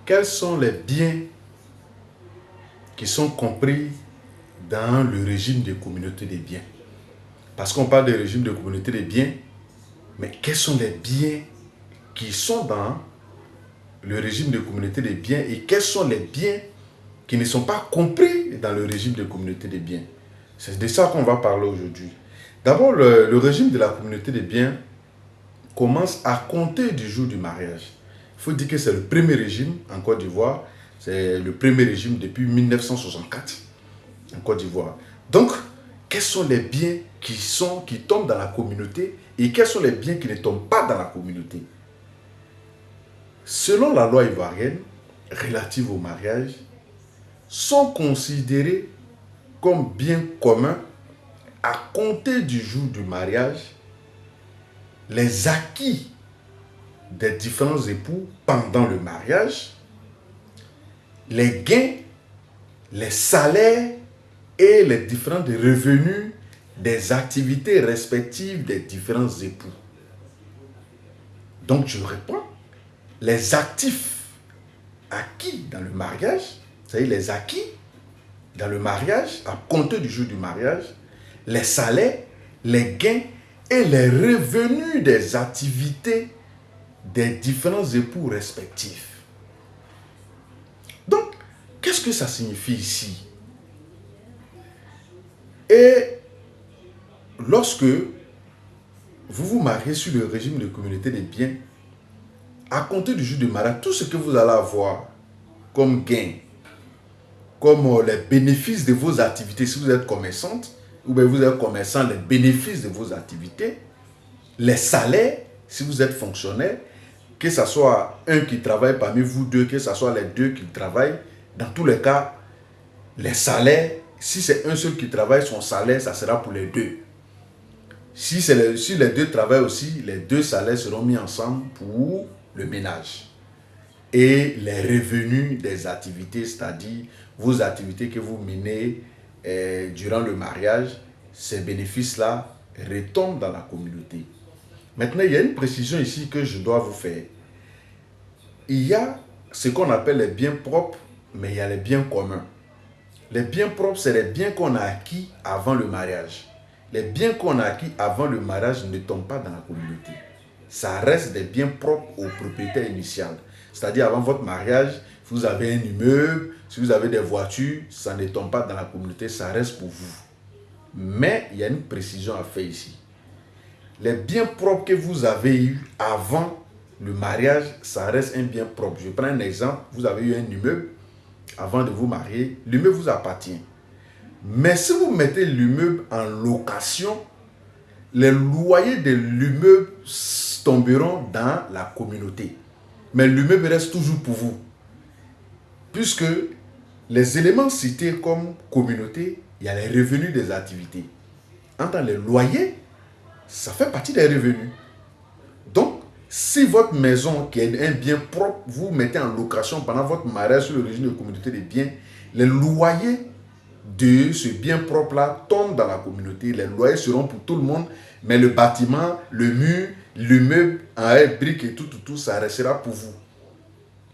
quels sont les biens qui sont compris dans le régime de communauté des biens? Parce qu'on parle de régime de communauté des biens, mais quels sont les biens qui sont dans le régime de communauté des biens et quels sont les biens qui ne sont pas compris dans le régime de communauté des biens? C'est de ça qu'on va parler aujourd'hui. D'abord, le régime de la communauté des biens commence à compter du jour du mariage. Il faut dire que c'est le premier régime en Côte d'Ivoire. C'est le premier régime depuis 1964 en Côte d'Ivoire. Donc, quels sont les biens qui tombent dans la communauté et quels sont les biens qui ne tombent pas dans la communauté? Selon la loi ivoirienne relative au mariage, sont considérés comme biens communs à compter du jour du mariage les acquis des différents époux pendant le mariage, les gains, les salaires et les différents revenus des activités respectives des différents époux. Donc je réponds, les actifs acquis dans le mariage, c'est-à-dire les acquis dans le mariage, à compter du jour du mariage, les salaires, les gains et les revenus des activités des différents époux respectifs. Donc, qu'est-ce que ça signifie ici? Et lorsque vous vous mariez sur le régime de communauté des biens, à compter du jour du mariage, tout ce que vous allez avoir comme gain, comme les bénéfices de vos activités, si vous êtes commerçante, ou bien vous êtes commerçant, les bénéfices de vos activités, les salaires, si vous êtes fonctionnaire, que ce soit un qui travaille parmi vous deux, que ce soit les deux qui travaillent, dans tous les cas, les salaires, si c'est un seul qui travaille, son salaire, ça sera pour les deux. Si les deux travaillent aussi, les deux salaires seront mis ensemble pour le ménage. Et les revenus des activités, c'est-à-dire vos activités que vous menez durant le mariage, ces bénéfices-là retombent dans la communauté. Maintenant, il y a une précision ici que je dois vous faire. Il y a ce qu'on appelle les biens propres, mais il y a les biens communs. Les biens propres, c'est les biens qu'on a acquis avant le mariage. Les biens qu'on a acquis avant le mariage ne tombent pas dans la communauté. Ça reste des biens propres au propriétaire initial. C'est-à-dire, avant votre mariage, si vous avez un immeuble, si vous avez des voitures, ça ne tombe pas dans la communauté, ça reste pour vous. Mais il y a une précision à faire ici. Les biens propres que vous avez eus avant le mariage, ça reste un bien propre. Je prends un exemple. Vous avez eu un immeuble avant de vous marier. L'immeuble vous appartient. Mais si vous mettez l'immeuble en location, les loyers de l'immeuble tomberont dans la communauté. Mais l'immeuble reste toujours pour vous. Puisque les éléments cités comme communauté, il y a les revenus des activités. Entre les loyers, ça fait partie des revenus. Donc, si votre maison, qui est un bien propre, vous mettez en location pendant votre mariage sur le régime de communauté des biens, les loyers de ce bien propre-là tombent dans la communauté. Les loyers seront pour tout le monde, mais le bâtiment, le mur, l'immeuble en briques et tout, ça restera pour vous.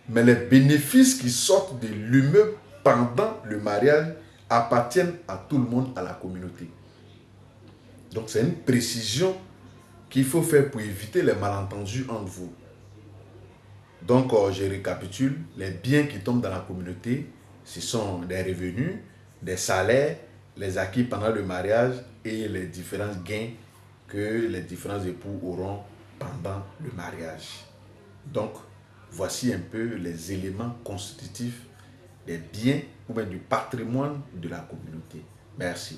Mais les bénéfices qui sortent de l'immeuble pendant le mariage appartiennent à tout le monde, à la communauté. Donc, c'est une précision qu'il faut faire pour éviter les malentendus entre vous. Donc, je récapitule. Les biens qui tombent dans la communauté, ce sont des revenus, des salaires, les acquis pendant le mariage et les différents gains que les différents époux auront pendant le mariage. Donc, voici un peu les éléments constitutifs des biens ou bien du patrimoine de la communauté. Merci.